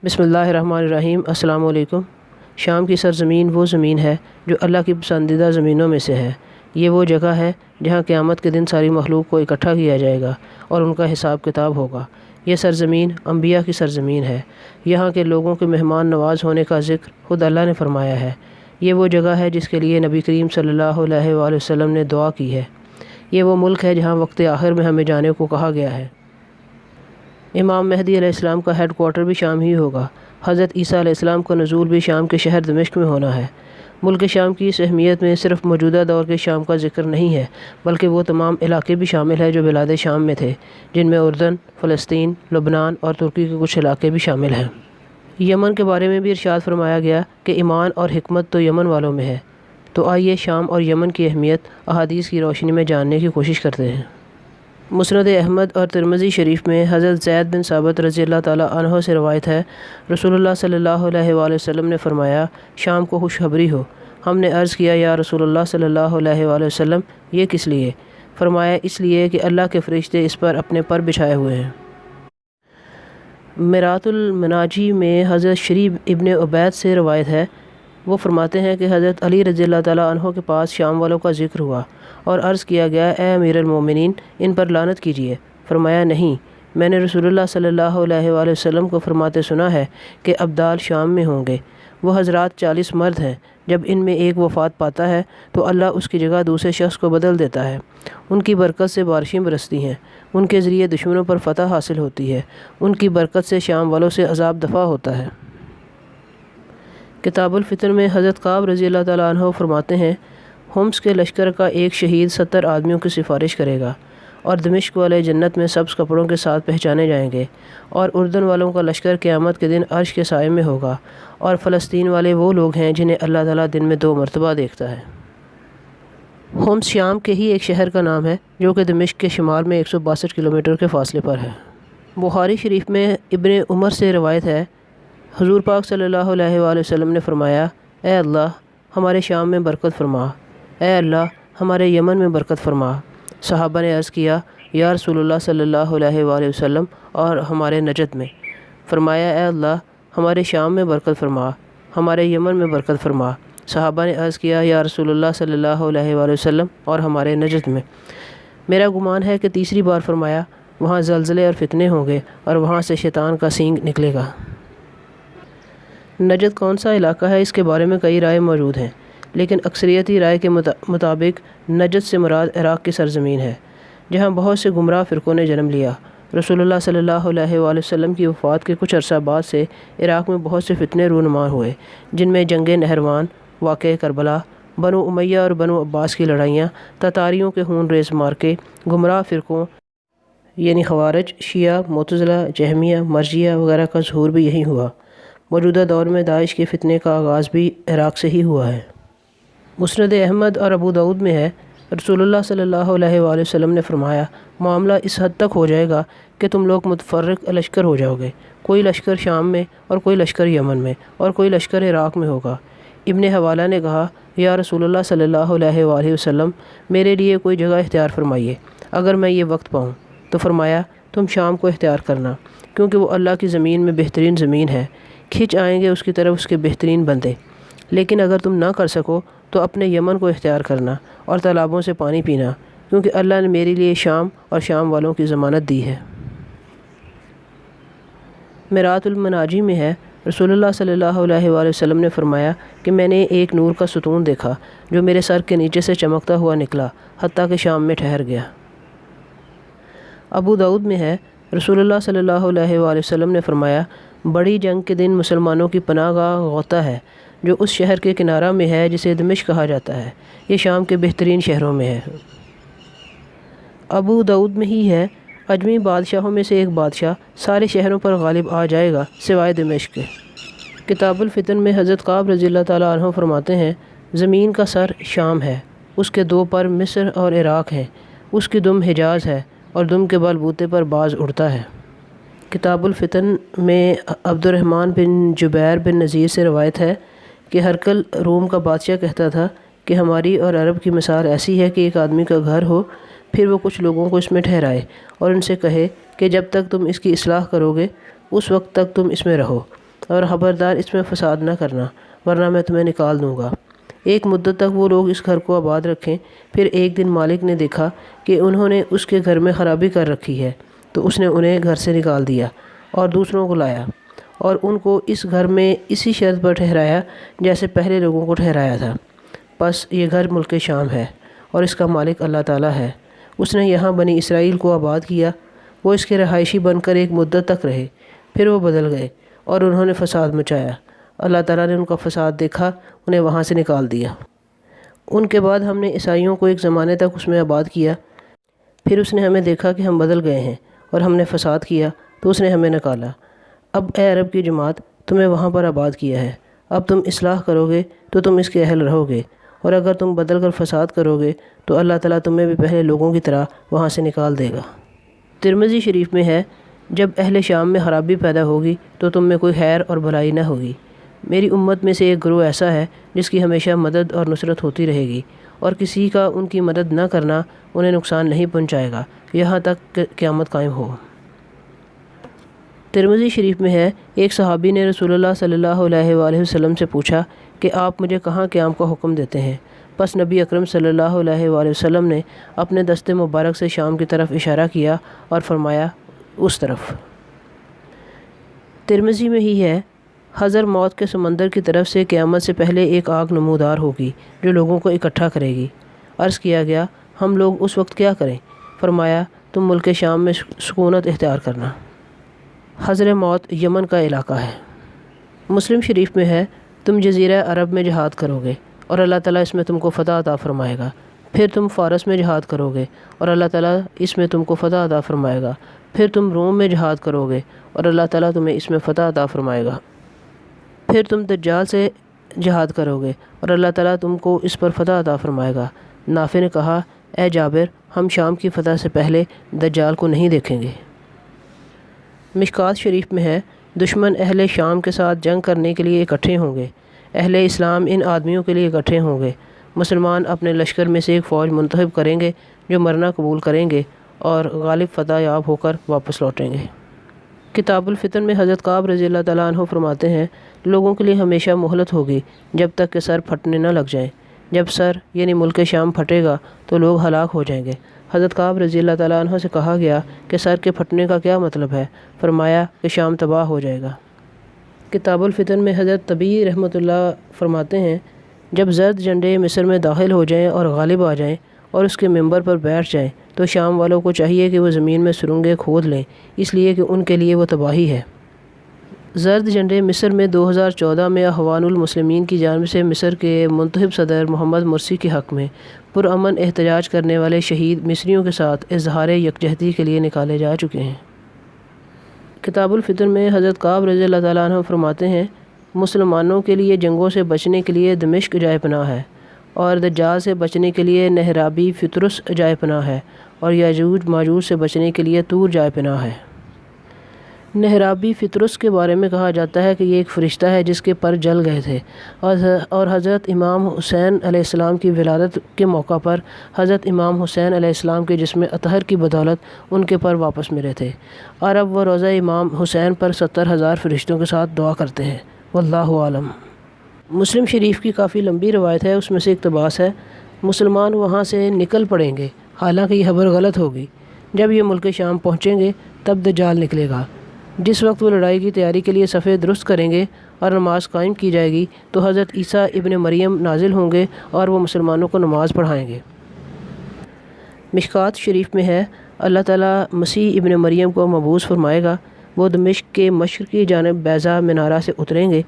بسم اللہ الرحمن الرحیم۔ السلام علیکم۔ شام کی سرزمین وہ زمین ہے جو اللہ کی پسندیدہ زمینوں میں سے ہے۔ یہ وہ جگہ ہے جہاں قیامت کے دن ساری مخلوق کو اکٹھا کیا جائے گا اور ان کا حساب کتاب ہوگا۔ یہ سرزمین انبیاء کی سرزمین ہے۔ یہاں کے لوگوں کے مہمان نواز ہونے کا ذکر خود اللہ نے فرمایا ہے۔ یہ وہ جگہ ہے جس کے لیے نبی کریم صلی اللہ علیہ وآلہ وسلم نے دعا کی ہے۔ یہ وہ ملک ہے جہاں وقت آخر میں ہمیں جانے کو کہا گیا ہے۔ امام مہدی علیہ السلام کا ہیڈ کوارٹر بھی شام ہی ہوگا۔ حضرت عیسیٰ علیہ السلام کا نزول بھی شام کے شہر دمشق میں ہونا ہے۔ ملک شام کی اس اہمیت میں صرف موجودہ دور کے شام کا ذکر نہیں ہے، بلکہ وہ تمام علاقے بھی شامل ہیں جو بلاد شام میں تھے، جن میں اردن، فلسطین، لبنان اور ترکی کے کچھ علاقے بھی شامل ہیں۔ یمن کے بارے میں بھی ارشاد فرمایا گیا کہ ایمان اور حکمت تو یمن والوں میں ہے۔ تو آئیے شام اور یمن کی اہمیت احادیث کی روشنی میں جاننے کی کوشش کرتے ہیں۔ مسند احمد اور ترمذی شریف میں حضرت زید بن ثابت رضی اللہ تعالیٰ عنہ سے روایت ہے، رسول اللہ صلی اللہ علیہ وآلہ وسلم نے فرمایا، شام کو خوشخبری ہو۔ ہم نے عرض کیا، یا رسول اللہ صلی اللہ علیہ وآلہ وسلم، یہ کس لیے؟ فرمایا، اس لیے کہ اللہ کے فرشتے اس پر اپنے پر بچھائے ہوئے ہیں۔ مرات المناجی میں حضرت شریف ابن عبید سے روایت ہے، وہ فرماتے ہیں کہ حضرت علی رضی اللہ تعالیٰ عنہ کے پاس شام والوں کا ذکر ہوا اور عرض کیا گیا، اے امیر المومنین، ان پر لعنت کیجیے۔ فرمایا، نہیں، میں نے رسول اللہ صلی اللہ علیہ وآلہ وسلم کو فرماتے سنا ہے کہ ابدال شام میں ہوں گے۔ وہ حضرات 40 مرد ہیں، جب ان میں ایک وفات پاتا ہے تو اللہ اس کی جگہ دوسرے شخص کو بدل دیتا ہے۔ ان کی برکت سے بارشیں برستی ہیں، ان کے ذریعے دشمنوں پر فتح حاصل ہوتی ہے، ان کی برکت سے شام والوں سے عذاب دفع ہوتا ہے۔ کتاب الفتن میں حضرت کعب رضی اللہ تعالیٰ عنہ فرماتے ہیں، ہومس کے لشکر کا ایک شہید 70 آدمیوں کی سفارش کرے گا، اور دمشق والے جنت میں سبز کپڑوں کے ساتھ پہچانے جائیں گے، اور اردن والوں کا لشکر قیامت کے دن عرش کے سائے میں ہوگا، اور فلسطین والے وہ لوگ ہیں جنہیں اللہ تعالیٰ دن میں 2 مرتبہ دیکھتا ہے۔ ہومس شام کے ہی ایک شہر کا نام ہے جو کہ دمشق کے شمال میں 162 کلومیٹر کے فاصلے پر ہے۔ بخاری شریف میں ابن عمر سے روایت ہے، حضور پاک صلی اللہ علیہ وآلہ وسلم نے فرمایا، اے اللہ، ہمارے شام میں برکت فرما، اے اللہ، ہمارے یمن میں برکت فرما۔ صحابہ نے عرض کیا، یا رسول اللہ صلی اللہ علیہ وآلہ وسلم، اور ہمارے نجد میں؟ فرمایا، اے اللہ، ہمارے شام میں برکت فرما، ہمارے یمن میں برکت فرما۔ صحابہ نے عرض کیا، یا رسول اللہ صلی اللہ علیہ وآلہ وسلم، اور ہمارے نجد میں؟ میرا گمان ہے کہ تیسری بار فرمایا، وہاں زلزلے اور فتنے ہوں گے اور وہاں سے شیطان کا سینگ نکلے گا۔ نجد کون سا علاقہ ہے، اس کے بارے میں کئی رائے موجود ہیں، لیکن اکثریتی رائے کے مطابق نجد سے مراد عراق کی سرزمین ہے، جہاں بہت سے گمراہ فرقوں نے جنم لیا۔ رسول اللہ صلی اللہ علیہ وآلہ وسلم کی وفات کے کچھ عرصہ بعد سے عراق میں بہت سے فتنے رونما ہوئے، جن میں جنگ نہروان، واقعہ کربلا، بنو امیہ اور بنو عباس کی لڑائیاں، تتاریوں کے خون ریز مارکے، گمراہ فرقوں یعنی خوارج، شیعہ، معتزلہ، جہمیہ، مرجیہ وغیرہ کا ظہور بھی یہی ہوا۔ موجودہ دور میں داعش کے فتنے کا آغاز بھی عراق سے ہی ہوا ہے۔ مسند احمد اور ابو داؤد میں ہے، رسول اللہ صلی اللہ علیہ وآلہ وسلم نے فرمایا، معاملہ اس حد تک ہو جائے گا کہ تم لوگ متفرق لشکر ہو جاؤ گے، کوئی لشکر شام میں اور کوئی لشکر یمن میں اور کوئی لشکر عراق میں ہوگا۔ ابن حوالہ نے کہا، یا رسول اللہ صلی اللہ علیہ وآلہ وسلم، میرے لیے کوئی جگہ اختیار فرمائیے اگر میں یہ وقت پاؤں۔ تو فرمایا، تم شام کو اختیار کرنا، کیونکہ وہ اللہ کی زمین میں بہترین زمین ہے، کھنچ آئیں گے اس کی طرف اس کے بہترین بندے۔ لیکن اگر تم نہ کر سکو تو اپنے یمن کو اختیار کرنا اور تالابوں سے پانی پینا، کیونکہ اللہ نے میرے لیے شام اور شام والوں کی ضمانت دی ہے۔ مرات المناجی میں ہے، رسول اللہ صلی اللہ علیہ وآلہ وسلم نے فرمایا کہ میں نے ایک نور کا ستون دیکھا جو میرے سر کے نیچے سے چمکتا ہوا نکلا حتیٰ کہ شام میں ٹھہر گیا۔ ابو داؤد میں ہے، رسول اللہ صلی اللہ علیہ وآلہ وسلم نے فرمایا، بڑی جنگ کے دن مسلمانوں کی پناہ گاہ غوطہ ہے جو اس شہر کے کنارہ میں ہے جسے دمشق کہا جاتا ہے، یہ شام کے بہترین شہروں میں ہے۔ ابو داؤد میں ہی ہے، اجمی بادشاہوں میں سے ایک بادشاہ سارے شہروں پر غالب آ جائے گا سوائے دمشق کے۔ کتاب الفتن میں حضرت کعب رضی اللہ تعالیٰ عنہ فرماتے ہیں، زمین کا سر شام ہے، اس کے 2 پر مصر اور عراق ہیں، اس کی دم حجاز ہے اور دم کے بل بوتے پر باز اڑتا ہے۔ کتاب الفتن میں عبد الرحمن بن جبیر بن نذیر سے روایت ہے کہ ہرقل روم کا بادشاہ کہتا تھا کہ ہماری اور عرب کی مثال ایسی ہے کہ ایک آدمی کا گھر ہو، پھر وہ کچھ لوگوں کو اس میں ٹھہرائے اور ان سے کہے کہ جب تک تم اس کی اصلاح کرو گے اس وقت تک تم اس میں رہو، اور خبردار اس میں فساد نہ کرنا ورنہ میں تمہیں نکال دوں گا۔ ایک مدت تک وہ لوگ اس گھر کو آباد رکھیں۔ پھر ایک دن مالک نے دیکھا کہ انہوں نے اس کے گھر میں خرابی کر رکھی ہے، تو اس نے انہیں گھر سے نکال دیا اور دوسروں کو لایا اور ان کو اس گھر میں اسی شرط پر ٹھہرایا جیسے پہلے لوگوں کو ٹھہرایا تھا۔ پس یہ گھر ملک شام ہے اور اس کا مالک اللہ تعالیٰ ہے۔ اس نے یہاں بنی اسرائیل کو آباد کیا۔ وہ اس کے رہائشی بن کر ایک مدت تک رہے، پھر وہ بدل گئے اور انہوں نے فساد مچایا۔ اللہ تعالیٰ نے ان کا فساد دیکھا، انہیں وہاں سے نکال دیا۔ ان کے بعد ہم نے عیسائیوں کو ایک زمانے تک اس میں آباد کیا۔ پھر اس نے ہمیں دیکھا کہ ہم بدل گئے ہیں اور ہم نے فساد کیا، تو اس نے ہمیں نکالا۔ اب اے عرب کی جماعت، تمہیں وہاں پر آباد کیا ہے۔ اب تم اصلاح کرو گے تو تم اس کے اہل رہو گے، اور اگر تم بدل کر فساد کرو گے تو اللہ تعالیٰ تمہیں بھی پہلے لوگوں کی طرح وہاں سے نکال دے گا۔ ترمذی شریف میں ہے، جب اہل شام میں خرابی پیدا ہوگی تو تم میں کوئی خیر اور بھلائی نہ ہوگی۔ میری امت میں سے ایک گروہ ایسا ہے جس کی ہمیشہ مدد اور نصرت ہوتی رہے گی، اور کسی کا ان کی مدد نہ کرنا انہیں نقصان نہیں پہنچائے گا یہاں تک کہ قیامت قائم ہو۔ ترمذی شریف میں ہے، ایک صحابی نے رسول اللہ صلی اللہ علیہ وآلہ وسلم سے پوچھا کہ آپ مجھے کہاں قیام کا حکم دیتے ہیں؟ پس نبی اکرم صلی اللہ علیہ وآلہ وسلم نے اپنے دست مبارک سے شام کی طرف اشارہ کیا اور فرمایا، اس طرف۔ ترمذی میں ہی ہے، حضر موت کے سمندر کی طرف سے قیامت سے پہلے ایک آگ نمودار ہوگی جو لوگوں کو اکٹھا کرے گی۔ عرض کیا گیا، ہم لوگ اس وقت کیا کریں؟ فرمایا، تم ملک شام میں سکونت اختیار کرنا۔ حضر موت یمن کا علاقہ ہے۔ مسلم شریف میں ہے، تم جزیرہ عرب میں جہاد کرو گے اور اللہ تعالیٰ اس میں تم کو فتح عطا فرمائے گا۔ پھر تم فارس میں جہاد کرو گے اور اللہ تعالیٰ اس میں تم کو فتح عطا فرمائے گا۔ پھر تم روم میں جہاد کرو گے اور اللہ تعالیٰ تمہیں اس میں فتح عطا فرمائے گا۔ پھر تم دجال سے جہاد کرو گے اور اللہ تعالیٰ تم کو اس پر فتح عطا فرمائے گا۔ نافع نے کہا، اے جابر، ہم شام کی فتح سے پہلے دجال کو نہیں دیکھیں گے۔ مشکات شریف میں ہے، دشمن اہل شام کے ساتھ جنگ کرنے کے لیے اکٹھے ہوں گے۔ اہل اسلام ان آدمیوں کے لیے اکٹھے ہوں گے۔ مسلمان اپنے لشکر میں سے ایک فوج منتخب کریں گے جو مرنا قبول کریں گے اور غالب فتح یاب ہو کر واپس لوٹیں گے۔ کتاب الفتن میں حضرت کعب رضی اللہ تعالیٰ عنہ فرماتے ہیں، لوگوں کے لیے ہمیشہ مہلت ہوگی جب تک کہ سر پھٹنے نہ لگ جائیں۔ جب سر یعنی ملک شام پھٹے گا تو لوگ ہلاک ہو جائیں گے۔ حضرت کعب رضی اللہ تعالیٰ عنہ سے کہا گیا کہ سر کے پھٹنے کا کیا مطلب ہے؟ فرمایا کہ شام تباہ ہو جائے گا۔ کتاب الفتن میں حضرت طبی رحمۃ اللہ فرماتے ہیں، جب زرد جھنڈے مصر میں داخل ہو جائیں اور غالب آ جائیں اور اس کے منبر پر بیٹھ جائیں تو شام والوں کو چاہیے کہ وہ زمین میں سرنگیں کھود لیں، اس لیے کہ ان کے لیے وہ تباہی ہے۔ زرد جھنڈے مصر میں 2014 میں اخوان المسلمین کی جانب سے مصر کے منتخب صدر محمد مرسی کے حق میں پرامن احتجاج کرنے والے شہید مصریوں کے ساتھ اظہار یکجہتی کے لیے نکالے جا چکے ہیں۔ کتاب الفتن میں حضرت کعب رضی اللہ تعالیٰ عنہ فرماتے ہیں، مسلمانوں کے لیے جنگوں سے بچنے کے لیے دمشق جائے پناہ ہے، اور دجال سے بچنے کے لیے نہرابی فطرس جائے پناہ ہے، اور یاجوج ماجوج سے بچنے کے لیے طور جائے پناہ ہے۔ نہرابی فطرس کے بارے میں کہا جاتا ہے کہ یہ ایک فرشتہ ہے جس کے پر جل گئے تھے، اور حضرت امام حسین علیہ السلام کی ولادت کے موقع پر حضرت امام حسین علیہ السلام کے جسم اطہر کی بدولت ان کے پر واپس ملے تھے۔ عرب و روضہ امام حسین پر 70,000 فرشتوں کے ساتھ دعا کرتے ہیں۔ واللہ عالم۔ مسلم شریف کی کافی لمبی روایت ہے، اس میں سے اقتباس ہے، مسلمان وہاں سے نکل پڑیں گے، حالانکہ یہ خبر غلط ہوگی۔ جب یہ ملک شام پہنچیں گے تب دجال نکلے گا۔ جس وقت وہ لڑائی کی تیاری کے لیے صفیں درست کریں گے اور نماز قائم کی جائے گی تو حضرت عیسیٰ ابن مریم نازل ہوں گے اور وہ مسلمانوں کو نماز پڑھائیں گے۔ مشکات شریف میں ہے، اللہ تعالیٰ مسیح ابن مریم کو مبعوث فرمائے گا۔ وہ دمشق کے مشرقی جانب بیضا منارہ سے اتریں گے۔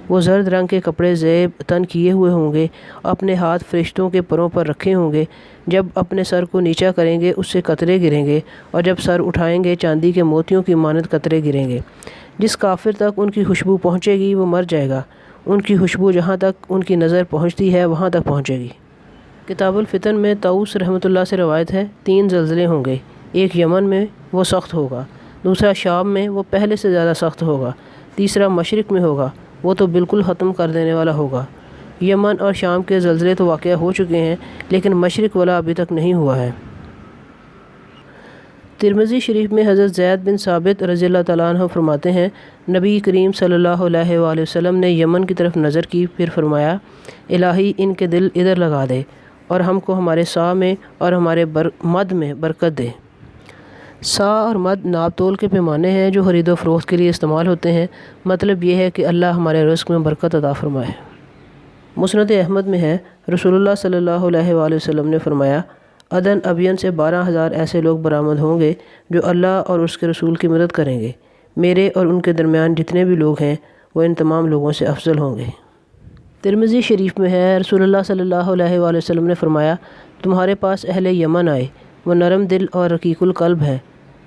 وہ زرد رنگ کے کپڑے زیب تن کیے ہوئے ہوں گے، اپنے ہاتھ فرشتوں کے پروں پر رکھے ہوں گے۔ جب اپنے سر کو نیچا کریں گے اس سے قطرے گریں گے، اور جب سر اٹھائیں گے چاندی کے موتیوں کی مانند قطرے گریں گے۔ جس کافر تک ان کی خوشبو پہنچے گی وہ مر جائے گا، ان کی خوشبو جہاں تک ان کی نظر پہنچتی ہے وہاں تک پہنچے گی۔ کتاب الفتن میں طاؤس رحمۃ اللہ سے روایت ہے، 3 زلزلے ہوں گے، ایک یمن میں وہ سخت ہوگا، دوسرا شام میں وہ پہلے سے زیادہ سخت ہوگا، تیسرا مشرق میں ہوگا، وہ تو بالکل ختم کر دینے والا ہوگا۔ یمن اور شام کے زلزلے تو واقع ہو چکے ہیں لیکن مشرق والا ابھی تک نہیں ہوا ہے۔ ترمذی شریف میں حضرت زید بن ثابت رضی اللہ تعالیٰ عنہ فرماتے ہیں، نبی کریم صلی اللہ علیہ وآلہ وسلم نے یمن کی طرف نظر کی، پھر فرمایا، الہی ان کے دل ادھر لگا دے اور ہم کو ہمارے سا میں اور ہمارے مد میں برکت دے۔ سا اور مد ناپ تول کے پیمانے ہیں جو خرید و فروخت کے لیے استعمال ہوتے ہیں۔ مطلب یہ ہے کہ اللہ ہمارے رزق میں برکت عطا فرمائے۔ مسند احمد میں ہے، رسول اللہ صلی اللہ علیہ وآلہ وسلم نے فرمایا، عدن ابین سے 12,000 ایسے لوگ برآمد ہوں گے جو اللہ اور اس کے رسول کی مدد کریں گے۔ میرے اور ان کے درمیان جتنے بھی لوگ ہیں وہ ان تمام لوگوں سے افضل ہوں گے۔ ترمذی شریف میں ہے، رسول اللہ صلی اللہ علیہ وآلہ وسلم نے فرمایا، تمہارے پاس اہل یمن آئے، وہ نرم دل اور رقیق القلب ہے،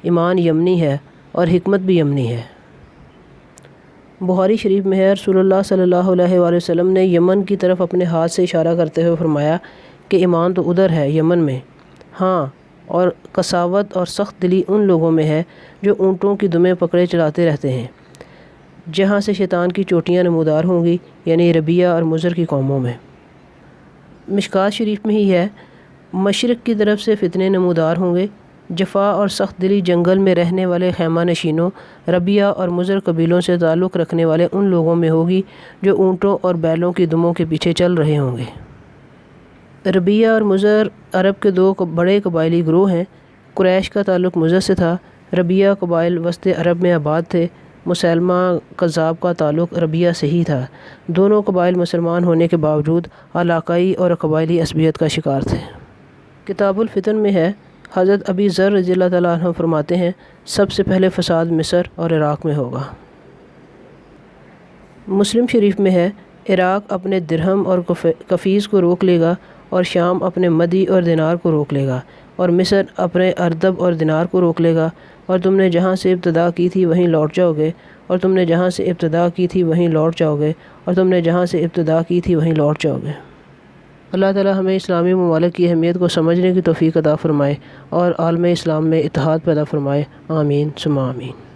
ایمان یمنی ہے اور حکمت بھی یمنی ہے۔ بخاری شریف میں ہے، رسول اللہ صلی اللہ علیہ وآلہ وسلم نے یمن کی طرف اپنے ہاتھ سے اشارہ کرتے ہوئے فرمایا کہ ایمان تو ادھر ہے یمن میں، ہاں، اور قساوت اور سخت دلی ان لوگوں میں ہے جو اونٹوں کی دمیں پکڑے چلاتے رہتے ہیں، جہاں سے شیطان کی چوٹیاں نمودار ہوں گی، یعنی ربیہ اور مضر کی قوموں میں۔ مشکات شریف میں ہی ہے، مشرق کی طرف سے فتنے نمودار ہوں گے، جفا اور سخت دلی جنگل میں رہنے والے خیمہ نشینوں، ربیہ اور مضر قبیلوں سے تعلق رکھنے والے ان لوگوں میں ہوگی جو اونٹوں اور بیلوں کی دموں کے پیچھے چل رہے ہوں گے۔ ربیہ اور مضر عرب کے دو بڑے قبائلی گروہ ہیں۔ قریش کا تعلق مضر سے تھا۔ ربیہ قبائل وسط عرب میں آباد تھے۔ مسلمہ کذاب کا تعلق ربیہ سے ہی تھا۔ دونوں قبائل مسلمان ہونے کے باوجود علاقائی اور قبائلی عصبیت کا شکار تھے۔ کتاب الفتن میں ہے، حضرت ابی ذر رضی اللہ تعالیٰ عنہ فرماتے ہیں، سب سے پہلے فساد مصر اور عراق میں ہوگا۔ مسلم شریف میں ہے، عراق اپنے درہم اور کفیز کو روک لے گا اور شام اپنے مدی اور دینار کو روک لے گا، اور مصر اپنے اردب اور دینار کو روک لے گا، اور تم نے جہاں سے ابتدا کی تھی وہیں لوٹ جاؤ گے، اور تم نے جہاں سے ابتدا کی تھی وہیں لوٹ جاؤ گے، اور تم نے جہاں سے ابتدا کی تھی وہیں لوٹ جاؤ گے۔ اللہ تعالی ہمیں اسلامی ممالک کی اہمیت کو سمجھنے کی توفیق عطا فرمائے اور عالم اسلام میں اتحاد پیدا فرمائے۔ آمین ثم آمین۔